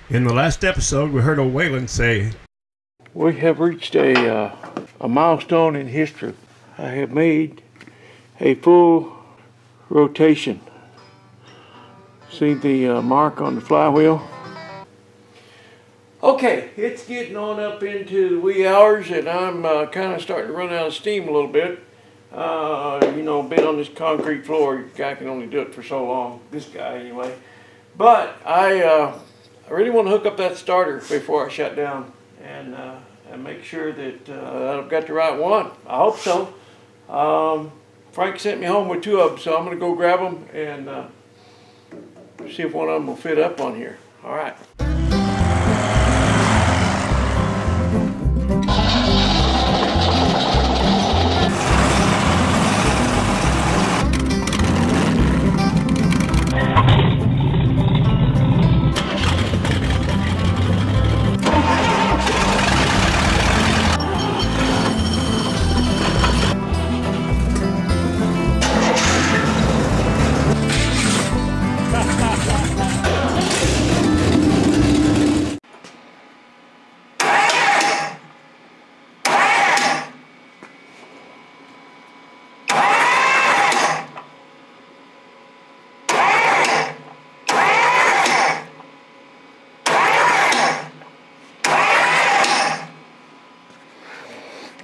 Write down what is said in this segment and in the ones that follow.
In the last episode, we heard old Waylon say, "We have reached a milestone in history. I have made a full rotation. See the mark on the flywheel? Okay, it's getting on up into the wee hours, and I'm kind of starting to run out of steam a little bit. You know, been on this concrete floor, your guy can only do it for so long. This guy, anyway. But I really want to hook up that starter before I shut down and make sure that I've got the right one. I hope so. Frank sent me home with two of them, so I'm going to go grab them and see if one of them will fit up on here. All right.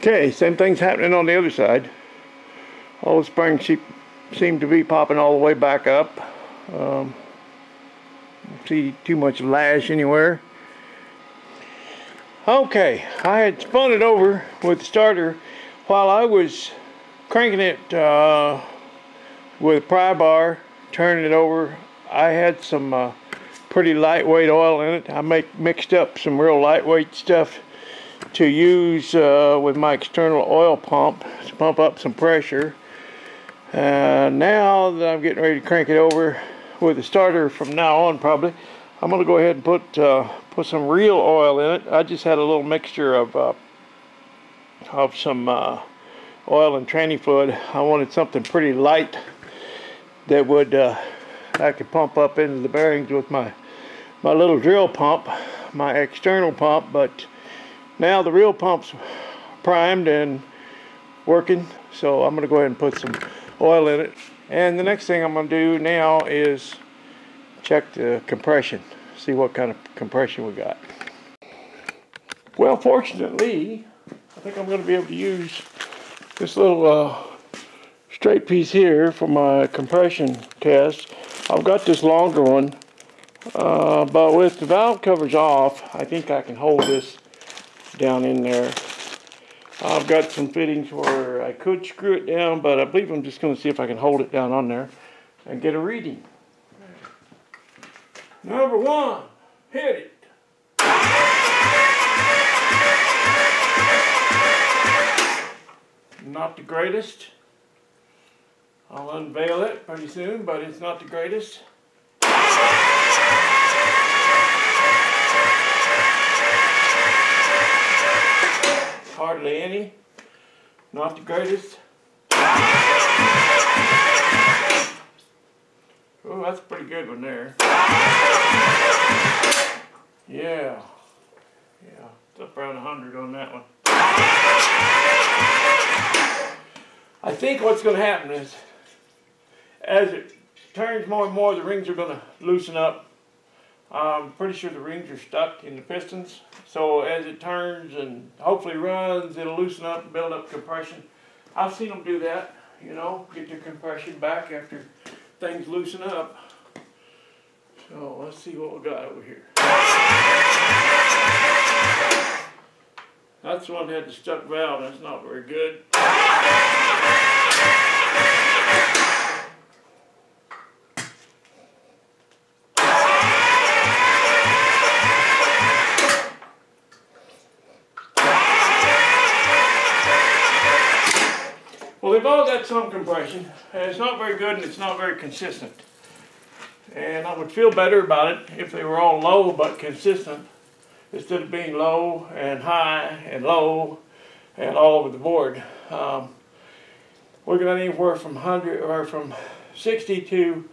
Okay, same thing's happening on the other side. All the springs seem to be popping all the way back up. Don't see too much lash anywhere. Okay, I had spun it over with the starter while I was cranking it with a pry bar, turning it over. I had some pretty lightweight oil in it. I mixed up some real lightweight stuff to use with my external oil pump to pump up some pressure. Now that I'm getting ready to crank it over with the starter from now on, probably I'm going to go ahead and put some real oil in it. I just had a little mixture of some oil and tranny fluid. I wanted something pretty light that would I could pump up into the bearings with my little drill pump, my external pump. But now the real pump's primed and working, so I'm going to go ahead and put some oil in it. And the next thing I'm going to do now is check the compression, see what kind of compression we got. Well, fortunately, I think I'm going to be able to use this little straight piece here for my compression test. I've got this longer one, but with the valve covers off, I think I can hold this down in there. I've got some fittings where I could screw it down, but I believe I'm just going to see if I can hold it down on there and get a reading. Number one, hit it. Not the greatest. I'll unveil it pretty soon, but it's not the greatest. Hardly any. Not the greatest. Oh, that's a pretty good one there. Yeah. Yeah, it's up around 100 on that one. I think what's going to happen is, as it turns more and more, the rings are going to loosen up. I'm pretty sure the rings are stuck in the pistons. So as it turns and hopefully runs, it'll loosen up and build up compression. I've seen them do that, you know, get their compression back after things loosen up. So let's see what we got over here. That's the one that had the stuck valve. That's not very good. Well, they've all got some compression, and it's not very good and it's not very consistent. And I would feel better about it if they were all low but consistent, instead of being low and high and low and all over the board. We're going anywhere from 60 to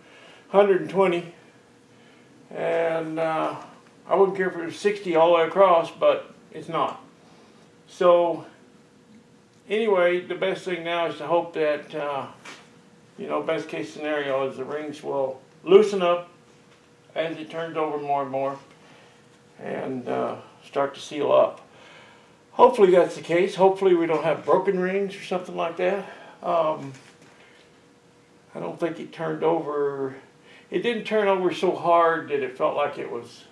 120, and I wouldn't care if it was 60 all the way across, but it's not. So anyway, the best thing now is to hope that, you know, best case scenario is the rings will loosen up as it turns over more and more and start to seal up. Hopefully that's the case. Hopefully we don't have broken rings or something like that. I don't think it turned over. It didn't turn over so hard that it felt like it was,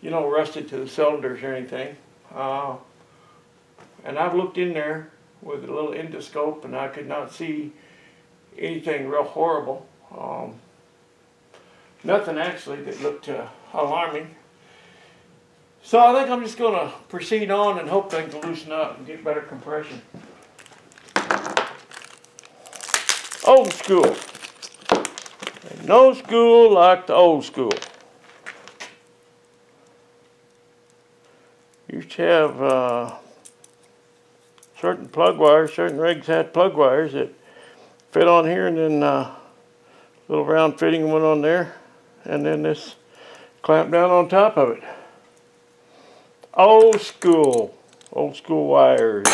you know, rusted to the cylinders or anything. And I've looked in there with a little endoscope and I could not see anything real horrible. Nothing actually that looked alarming. So I think I'm just going to proceed on and hope things will loosen up and get better compression. Old school. Ain't no school like the old school. Used to have certain plug wires, certain rigs had plug wires that fit on here, and then little round fitting went on there, and then this clamp down on top of it. Old school wires.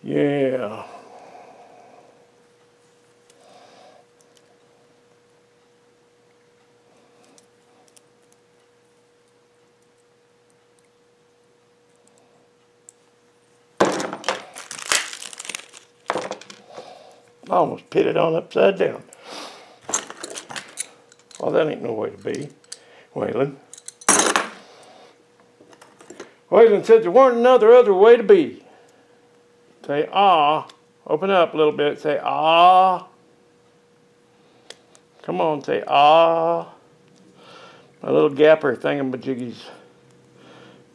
Yeah. I almost put it on upside down. Well, that ain't no way to be, Waylon. Waylon said there weren't another other way to be. Say ah. Open up a little bit. Say ah. Come on, say ah. My little gapper thingamajiggies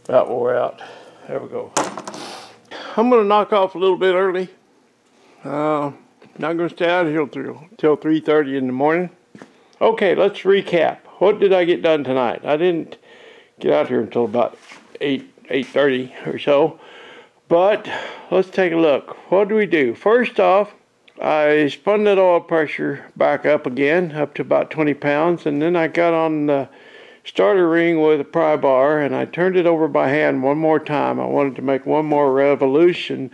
about wore out. There we go. I'm going to knock off a little bit early. Not going to stay out here till 3:30 in the morning. Okay, let's recap. What did I get done tonight? I didn't get out here until about 8:30 or so. But let's take a look. What do we do? First off, I spun that oil pressure back up again, up to about 20 pounds. And then I got on the starter ring with a pry bar and I turned it over by hand one more time. I wanted to make one more revolution.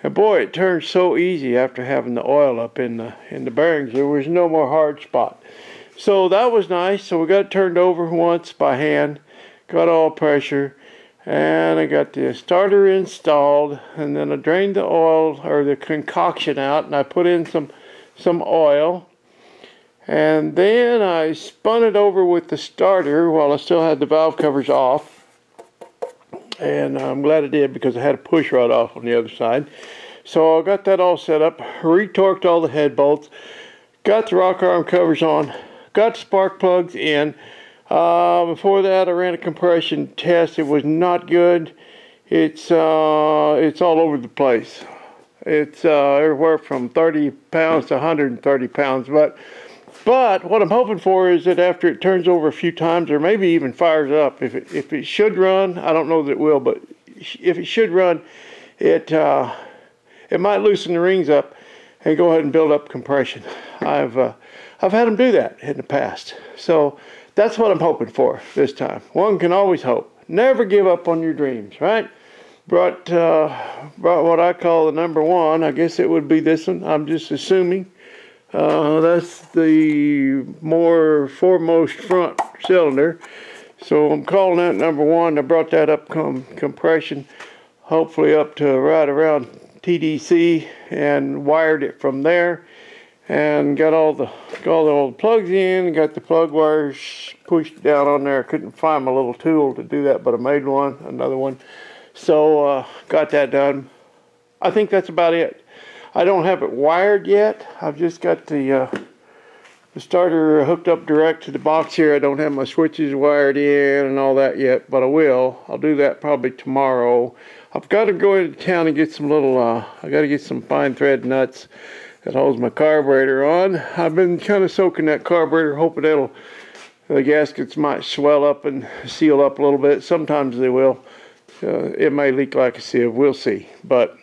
And boy, it turned so easy after having the oil up in the bearings. There was no more hard spot. So that was nice. So we got it turned over once by hand, got oil pressure, and I got the starter installed, and then I drained the oil or the concoction out and I put in some oil. And then I spun it over with the starter while I still had the valve covers off. And I'm glad I did because I had a push rod off on the other side. So I got that all set up, retorqued all the head bolts, got the rock arm covers on, got the spark plugs in. Before that I ran a compression test. It was not good. It's all over the place. It's everywhere from 30 pounds to 130 pounds. But what I'm hoping for is that after it turns over a few times, or maybe even fires up, if it should run, I don't know that it will, but if it should run, it might loosen the rings up and go ahead and build up compression. I've had them do that in the past, so that's what I'm hoping for this time. One can always hope. Never give up on your dreams, right? Brought what I call the number one. I guess it would be this one. I'm just assuming. That's the more foremost front cylinder. So I'm calling that number one. I brought that up compression, hopefully up to right around TDC, and wired it from there. And got all the plugs in, got the plug wires pushed down on there. I couldn't find my little tool to do that, but I made another one. So got that done. I think that's about it. I don't have it wired yet. I've just got the starter hooked up direct to the box here. I don't have my switches wired in and all that yet, but I will. I'll do that probably tomorrow. I've got to go into town and get some little, I got to get some fine thread nuts that holds my carburetor on. I've been kind of soaking that carburetor, hoping the gaskets might swell up and seal up a little bit. Sometimes they will. It may leak like a sieve. We'll see. But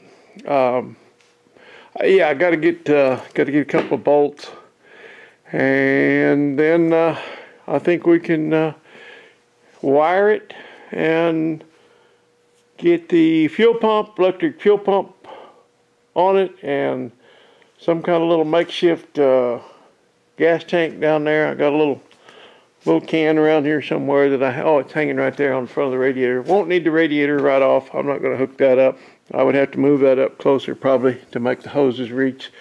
yeah, I got to get a couple of bolts, and then I think we can wire it, and get the fuel pump, electric fuel pump on it, and some kind of little makeshift gas tank down there. I got a little can around here somewhere that oh, it's hanging right there on the front of the radiator. Won't need the radiator right off. I'm not going to hook that up. I would have to move that up closer probably to make the hoses reach.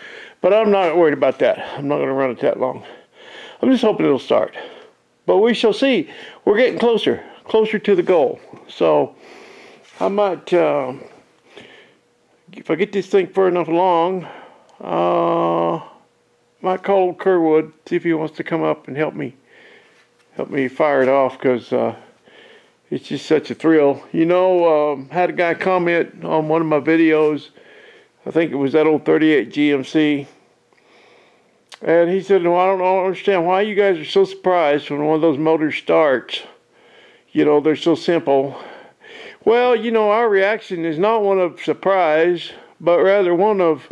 But I'm not worried about that. I'm not going to run it that long. I'm just hoping it'll start. But we shall see. We're getting closer to the goal. So I might, if I get this thing far enough along, might call old Kerwood, see if he wants to come up and help me fire it off, because it's just such a thrill. You know, had a guy comment on one of my videos, I think it was that old 38 GMC, and he said, well, I don't understand why you guys are so surprised when one of those motors starts. You know, they're so simple. Well, you know, our reaction is not one of surprise, but rather one of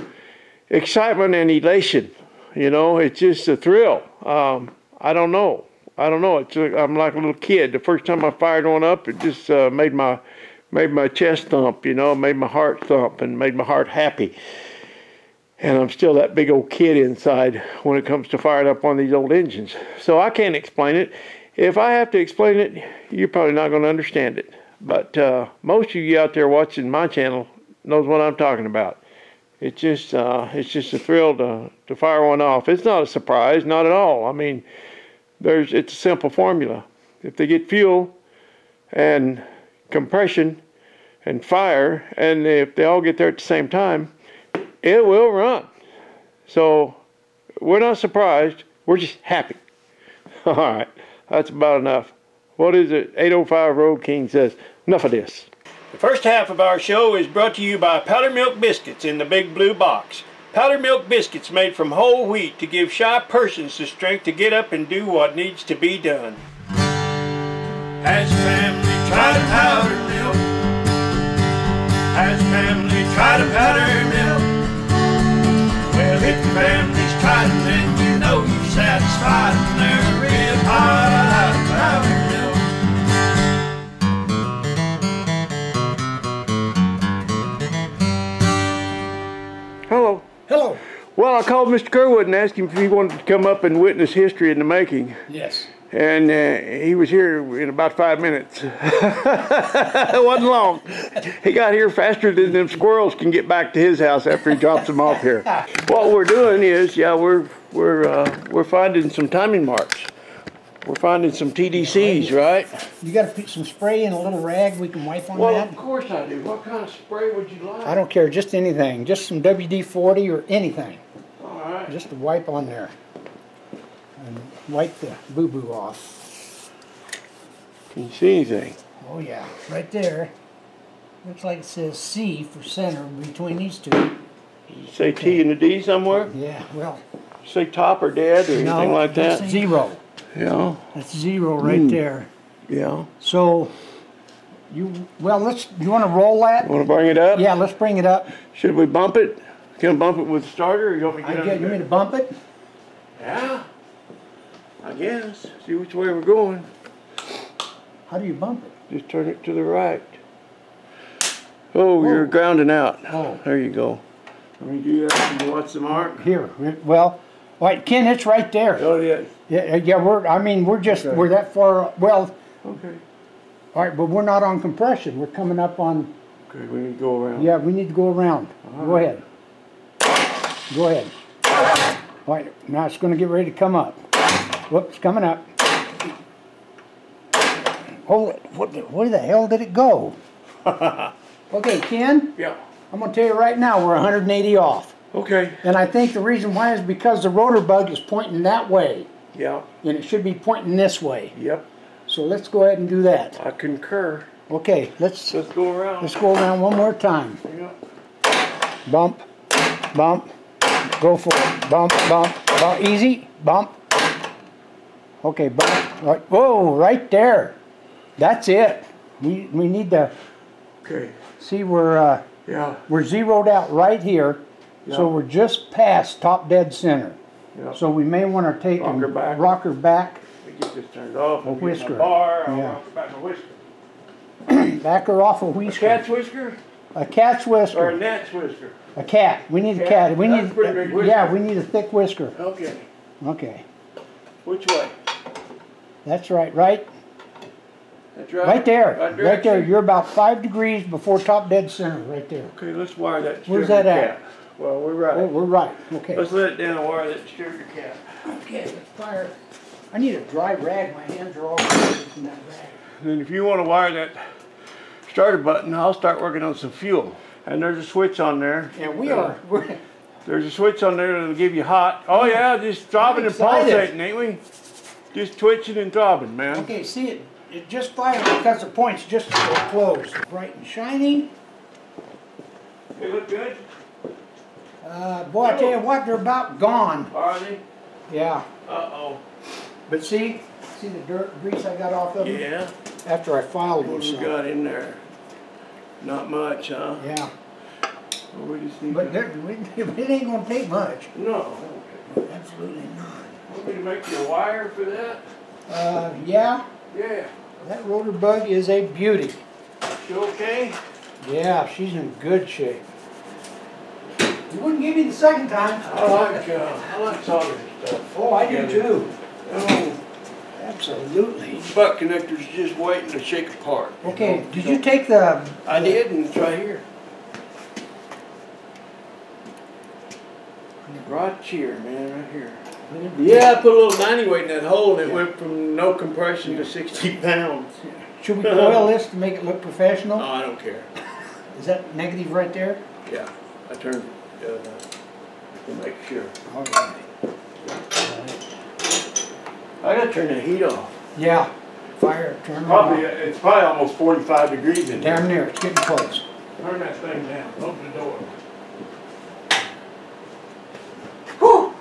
excitement and elation. You know, it's just a thrill. I don't know. It's I'm like a little kid. The first time I fired one up, it just made my chest thump. You know, made my heart thump and made my heart happy. And I'm still that big old kid inside when it comes to firing up one of these old engines. So I can't explain it. If I have to explain it, you're probably not going to understand it. But most of you out there watching my channel knows what I'm talking about. It's just a thrill to fire one off. It's not a surprise, not at all. I mean, it's a simple formula. If they get fuel and compression and fire, and if they all get there at the same time, it will run. So we're not surprised. We're just happy. All right, that's about enough. What is it? 805 Road King says, enough of this. The first half of our show is brought to you by Powder Milk Biscuits in the big blue box. Powder Milk Biscuits made from whole wheat to give shy persons the strength to get up and do what needs to be done. Has family tried a powder milk? Has family tried a powder milk? Well, if your family's tried it, then you know you're satisfied, and they're real hot powder milk. Hello. Hello. Well, I called Mr. Kerwood and asked him if he wanted to come up and witness history in the making. Yes. And he was here in about 5 minutes. It wasn't long. He got here faster than them squirrels can get back to his house after he drops them off here. What we're doing is, yeah, we're finding some timing marks. We're finding some TDCs, right? You got to put some spray in a little rag we can wipe on Well, that? of course I do. What kind of spray would you like? I don't care, just anything. Just some WD-40 or anything. All right. Just to wipe on there. And wipe the boo-boo off. Can you see anything? Oh yeah, right there. Looks like it says C for center between these two. Did you say T and a D somewhere? Yeah, well. Say top or dead or anything like that? That's 0. Yeah. That's 0 right there. Yeah. So, you want to roll that? Want to bring it up? Yeah, let's bring it up. Should we bump it? Can I bump it with the starter, or you want me to get it? You mean to bump it? Yeah. I guess. See which way we're going. How do you bump it? Just turn it to the right. Oh, you're grounding out. Oh. There you go. Let me do that and watch the mark. Here, well, right, Ken, it's right there. Oh, yeah. Yeah, we're that far, well. Okay. All right, but we're not on compression. We're coming up on. Okay, we need to go around. Yeah, we need to go around. Go ahead. Go ahead. All right, now it's going to get ready to come up. Whoops, coming up. Hold it. Where the hell did it go? Okay, Ken? Yeah. I'm going to tell you right now, we're 180 off. Okay. And I think the reason why is because the rotor bug is pointing that way. Yeah. And it should be pointing this way. Yep. So let's go ahead and do that. I concur. Okay, let's go around. Let's go around one more time. Yep. Bump, bump, go for it. Bump, bump, bump. Easy, bump. Okay, bump. Right. Whoa, right there. That's it. We need to see we're zeroed out right here. Yeah. So we're just past top dead center. Yeah. So we may want to take rock her back. Let me get this turned off. A whisker. I'll rock her back a whisker? Back her off a A whisker. cat's whisker? A cat's Or a whisker. gnat's whisker? A cat. We need a cat. We That's need. a pretty big whisker. Yeah, we need a thick whisker. Okay. Okay. Which way? That's right. Right. That's right. Right there. Right Right there. direction? You're about 5 degrees before top dead center. Right there. Okay, let's wire that Where's distributor that at? cap. Well, we're right. Oh, we're right. Okay. Let's let it down and wire that distributor cap. Okay. Let's fire. I need a dry rag. My hands are all covered in that rag. And then if you want to wire that starter button, I'll start working on some fuel. And there's a switch on there. And we are. We're, There's a switch on there that'll give you hot. Oh yeah, just throbbing and excited. pulsating, ain't we? Just twitching and throbbing, man. okay. See it. It just fired because the point's just closed. Bright and shiny. They look good? Boy, I tell you what, they're about gone. Are they? Yeah. Uh-oh. But see the dirt grease I got off of them Yeah. after I filed What them. we So. got in there? Not much, huh? Yeah. Well, we just need But to... it ain't gonna take much. No. Absolutely not. Want me to make you a wire for that? Yeah. Yeah. That rotor bug is a beauty. You okay? Yeah, she's in good shape. You wouldn't give me the second time. I like soldering stuff. Oh, I do too. Oh, Absolutely. butt connector's just waiting to shake apart. Okay, did you take the... I did, and it's right here. Right here, man, right here. Yeah, I put a little 90 weight in that hole, and it went from no compression to 60 pounds. Should we coil this to make it look professional? No, I don't care. Is that negative right there? Yeah, I turned it to make sure. All right. I gotta turn the heat off. Yeah. Fire, turn it off. It's probably almost 45 degrees in Down there, it's getting close. Turn that thing down. Open the door. Whew!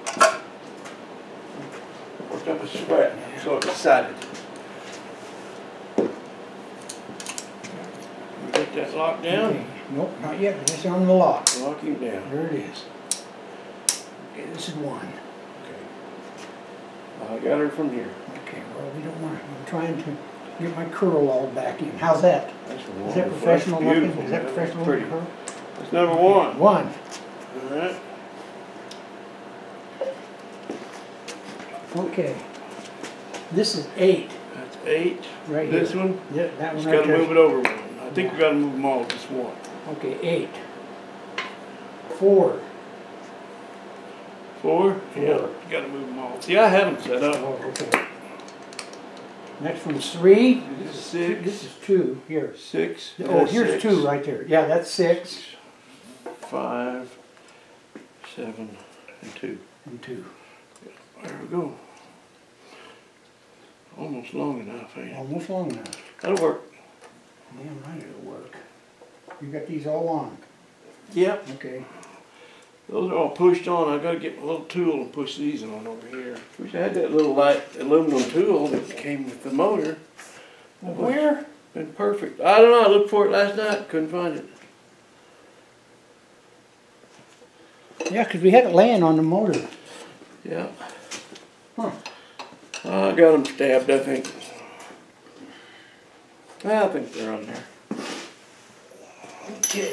Worked up a sweat. I'm so excited. You get that locked down? Okay. Nope, not yet, but it's on the lock. Lock him down. There it is. Okay, this is one. Okay. I got her from here. Okay, well, we don't want, I'm trying to get my curl all back in. How's that? That's Is that wonderful. professional That's looking? beautiful, Is that man. professional That's looking pretty. curl? That's number one. One. All right. Okay. This is 8. That's 8. Right This here. one? Yeah, that one Just right gotta there. move it over one. I think we gotta move them all just one. Okay, 8. 4. 4? Yeah. You gotta move them all. See, I have them set up. Oh, okay. Next one's 3. This is 6. This is 2. Here. 6. Oh, That's here's 6. 2 right there. Yeah, that's 6. 5, 7, and 2. And 2. There we go. Almost long enough, ain't it? Almost long enough. That'll work. Damn right it'll work. You got these all on. Yep. Okay. Those are all pushed on. I gotta get my little tool and push these on over here. Wish I had that little light aluminum tool that came with the motor. Well, where? Been perfect. I don't know. I looked for it last night. Couldn't find it. Yeah, because we had it laying on the motor. Yeah. Huh. I got them stabbed, I think. I think they're on there. Okay.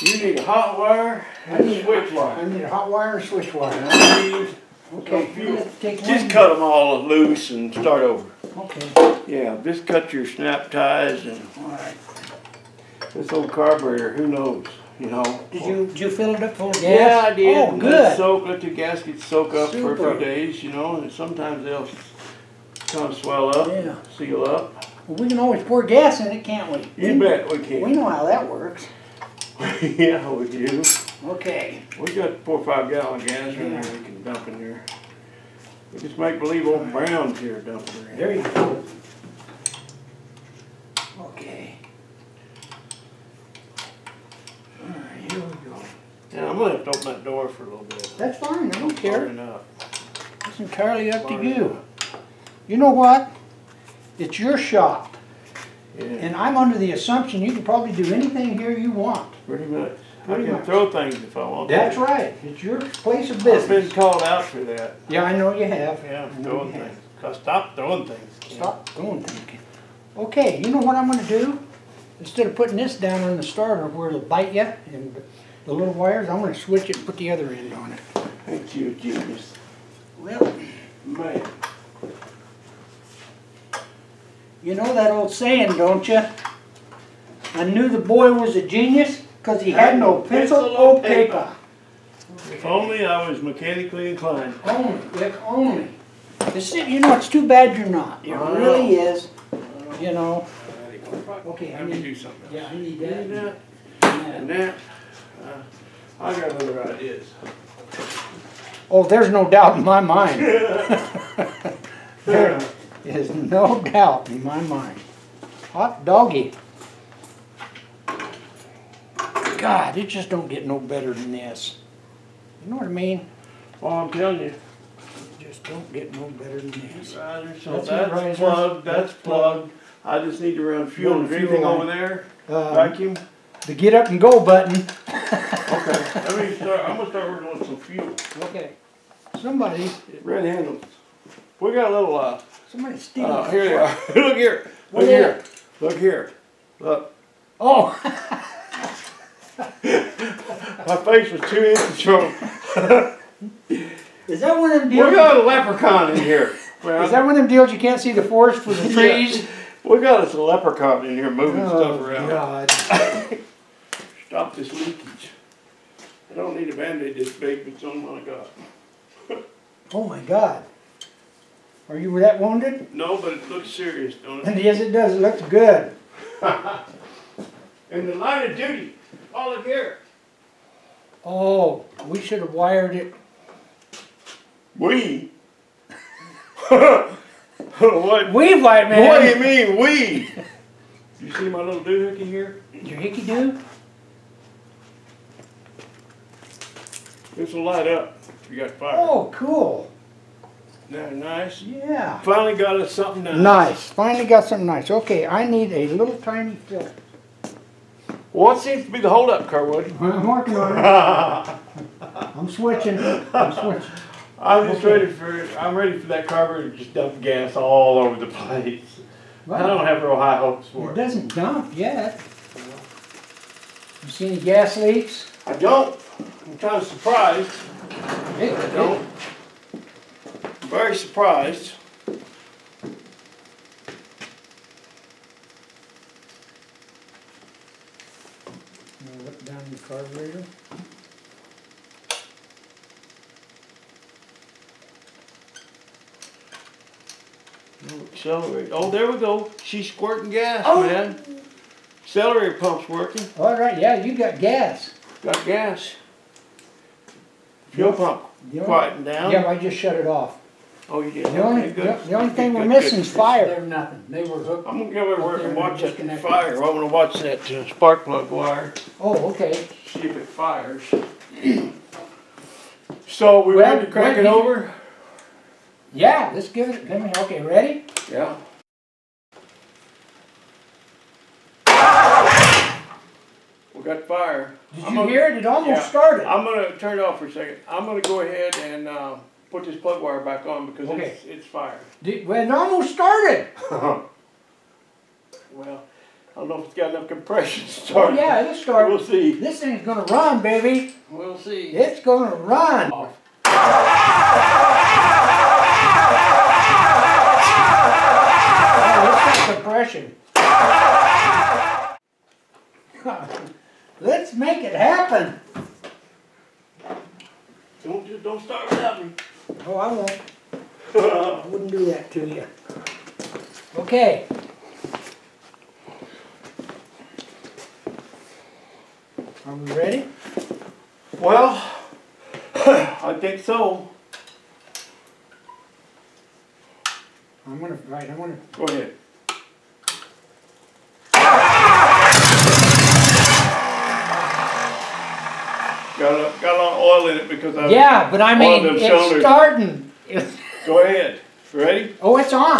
You need a hot wire and a switch I wire. need a hot wire and a switch wire. And I need Okay. some fuel. Take Just one. cut them all loose and start over. Okay. Yeah, just cut your snap ties and All right. this old carburetor, who knows, you know. Did you fill it up full of gas? Yeah, I did. Oh, And good. let the gaskets soak up for a Super. few days, you know, and sometimes they'll kind of swell up, Yeah. seal up. Well, we can always pour gas in it, can't we? You bet we can. We know how that works. Yeah, we do. Okay. We got 4 or 5 gallon gas in there we can dump in there. We just make believe old Brown's here dumping her in. There you go. Okay. All right, here we go. Yeah, I'm gonna have to open that door for a little bit. That's fine. I don't care. Firing up. It's entirely up to Firing you. up. You know what? It's your shop. Yeah, And I'm under the assumption you can probably do anything here you want. pretty much. Pretty I can much. throw things if I want That's to. right. It's your place of I've been business. called out for that. Yeah, I know you have. Yeah, I know throwing you have. things. Stop throwing things. Stop throwing things. Okay, you know what I'm going to do? Instead of putting this down on the starter where it'll bite you and the little wires, I'm going to switch it and put the other end on it. Ain't you a genius? Well, Man. you know that old saying, don't you? I knew the boy was a genius because he had no pencil or paper. If only I was mechanically inclined. Only, if only. You know, it's too bad you're not. It really is. You know. Okay, Let me do something. Yeah, I need that. And that. And that. I got other ideas. Oh, there's no doubt in my mind. There is no doubt in my mind. Hot doggy. God, it just don't get no better than this. You know what I mean? Oh, I'm telling you. It just don't get no better than this. Riser, so That's that's, a riser. plugged, that's That's plugged. I just need to run fuel. Run Is there fuel anything line. over there? Um, Vacuum? The get up and go button. Okay. Let me start. I'm gonna start working on some fuel. Okay. Somebody Red handles. We got a little steal. here they are. Look here. Look here. Look here. Look. Oh. My face was 2 inches short. Is that one of them We deals? got a leprechaun in here. Well, Is that one of them deals you can't see the forest for the trees? we got us a leprechaun in here moving stuff around. God. Stop this leakage. I don't need a band-aid this big, but it's on what I got. Oh my God. Are you that wounded? No, but it looks serious, don't it? And yes, it does. It looks good. In the line of duty. Oh, look here. Oh, we should have wired it. We? What? We fight, man. What do you mean, we? You see my little doohickey here? Your hickey do? This will light up if you got fire. Oh, cool. Isn't that nice? Yeah. Finally got us something nice. Nice. Finally got something nice. Okay, I need a little tiny filter. What seems to be the holdup, Carwood? I'm working on it. I'm switching. I'm switching. I'm just ready for. I'm ready for that carburetor to just dump gas all over the place. I don't have real high hopes for It it. doesn't dump yet. You see any gas leaks? I don't. I'm kind of surprised. I don't. Very surprised. Look down the carburetor. Accelerate. Oh, there we go. She's squirting gas, Oh. man. Accelerator pump's working. All right, yeah, you got gas. Got gas. Fuel pump The only- quieting down. Yeah, I just shut it off. Oh, you did. The only, Okay, good. the only thing Good, we're good, missing good. is fire. They're nothing. They were hooked. I'm gonna go over work and watch that Disconnected. fire. I'm gonna watch that spark plug wire. Oh, okay. See if it fires. So we Well, ready to crack well, it you- over? Yeah, let's give it. Let me. Okay, ready? Yeah. We got fire. Did you hear it? It almost Yeah. started. I'm gonna turn it off for a second. I'm gonna go ahead and put this plug wire back on because Okay. it's fired. Well, it almost started. Well, I don't know if it's got enough compression to start. Oh yeah, it'll start. We'll see. This thing's gonna run, baby. We'll see. It's gonna run. Off. Oh, it's got compression. Let's make it happen. Don't start without me. Oh, I won't. I wouldn't do that to you. Okay. Are we ready? Well, I think so. I'm gonna. Go ahead. Got a lot of oil in it because I. Yeah, but I mean, them it's cylinders. starting. Go ahead. Ready? Oh, it's on.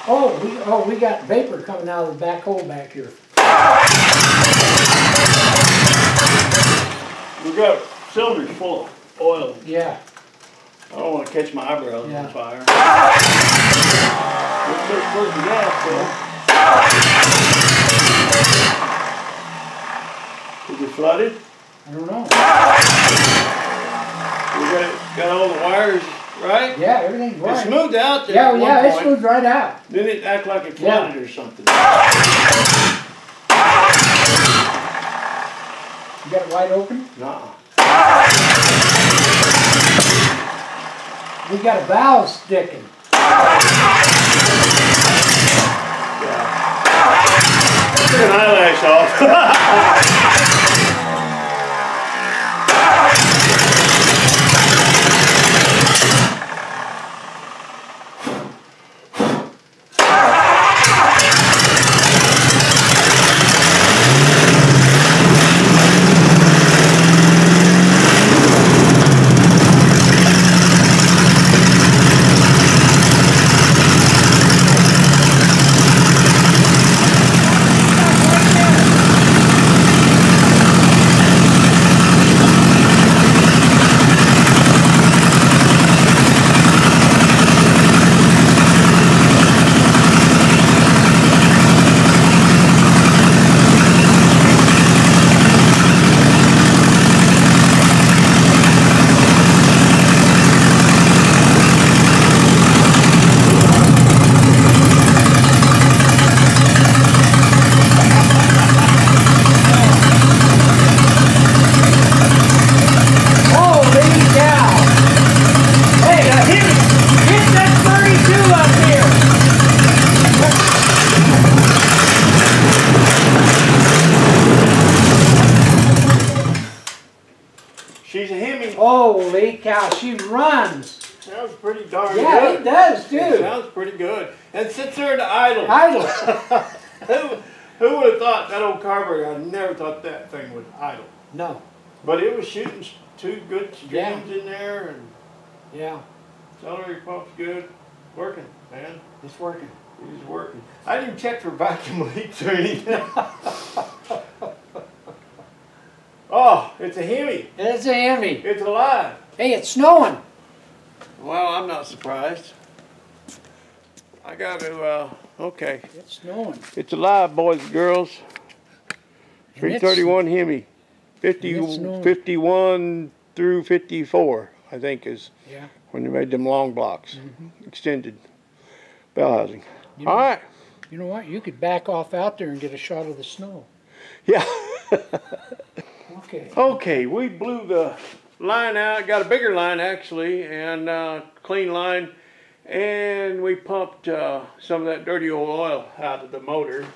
we got vapor coming out of the back hole back here. We got cylinders full of oil. Yeah. I don't want to catch my eyebrows on fire. Let's put the gas though. Is it flooded? I don't know. We got all the wires right? Yeah, everything's right. It smoothed out there. Yeah, it smoothed right out. Then it act like it flooded or something. You got it wide open? Nuh-uh. We got a valve sticking. Yeah. Took an eyelash off. She's a Hemi. Holy cow, she runs. Sounds pretty darn good. good. Yeah, it does too. It sounds pretty good. And sits there in the idle. Who would have thought that old carburetor? I never thought that thing would idle. No. But it was shooting 2 good streams in there, and accelerator pump's good. Working, man. It's working. It's working. I didn't even check for vacuum leaks or anything. Oh, it's a Hemi. It's a Hemi. It's alive. Hey, it's snowing. Well, I'm not surprised. I got to, okay. It's snowing. It's alive, boys and girls. 331 Hemi. 51 through 54, I think, is when they made them long blocks. Extended bell housing. All right. You know what? You could back off out there and get a shot of the snow. Yeah. Okay. Okay, we blew the line out, got a bigger line actually, and clean line, and we pumped some of that dirty old oil out of the motor.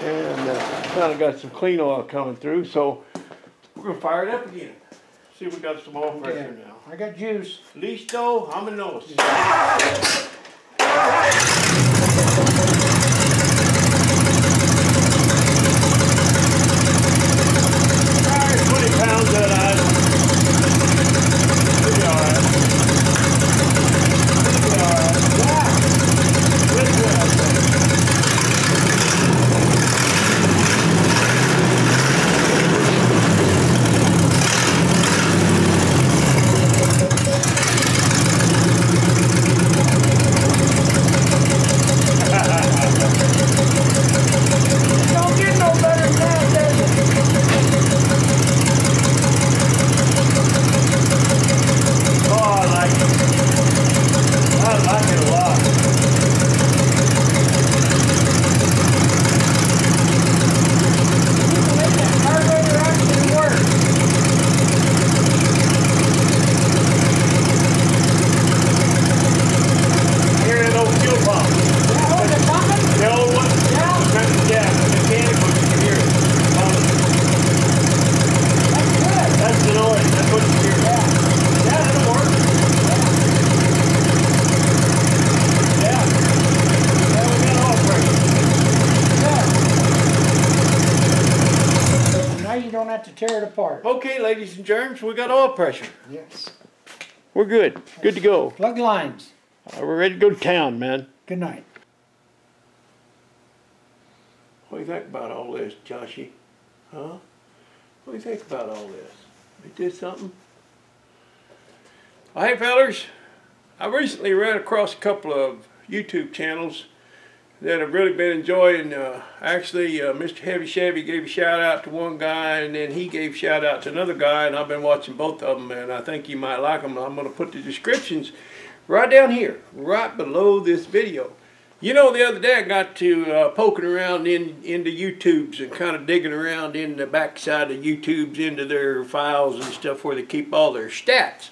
And kind of got some clean oil coming through, so we're going to fire it up again. See if we got some oil pressure now. I got juice. Listo, vámonos. Pounds that idle. It'll be alright. It'll be alright. Yeah. Really good, I think. Don't get no better than that, does it? Oh, I like it. I like it a lot. You can make that carburetor actually work. Here in old fuel pump. Yeah, oh, the pumping? The old one? Yeah. Yeah, mechanical, you can hear it. That's good. That's the noise. That's what you hear. Yeah. Yeah, that'll work. Yeah. Yeah, we got oil pressure. Good. Now you don't have to tear it apart. Okay, ladies and germs, we got oil pressure. Yes. We're good. Good to go. Plug lines. We're ready to go to town, man. Good night. What do you think about all this, Joshy? Huh? What do you think about all this? Is this something? Well, hey, fellers. I recently ran across a couple of YouTube channels that I've really been enjoying. Mr. Heavy Chevy gave a shout out to one guy, and then he gave a shout out to another guy, and I've been watching both of them, and I think you might like them. I'm going to put the descriptions right down here, right below this video. You know, the other day I got to poking around into YouTubes and kind of digging around in the backside of YouTubes into their files and stuff where they keep all their stats.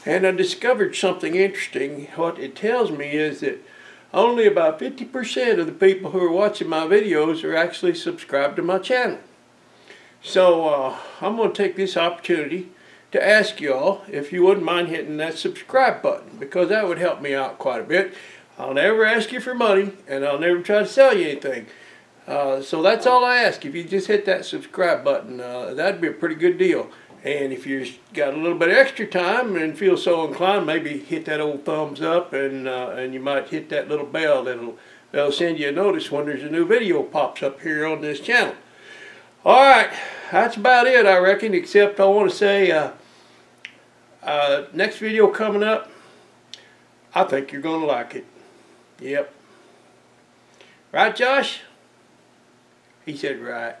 And I discovered something interesting. What it tells me is that only about 50% of the people who are watching my videos are actually subscribed to my channel. So I'm going to take this opportunity to ask y'all if you wouldn't mind hitting that subscribe button, because that would help me out quite a bit. I'll never ask you for money, and I'll never try to sell you anything. So that's all I ask. If you just hit that subscribe button, that'd be a pretty good deal. And if you've got a little bit of extra time and feel so inclined, maybe hit that old thumbs up, and you might hit that little bell that'll send you a notice when there's a new video pops up here on this channel. All right, that's about it, I reckon, except I want to say next video coming up, I think you're going to like it. Yep. Right, Josh? He said right.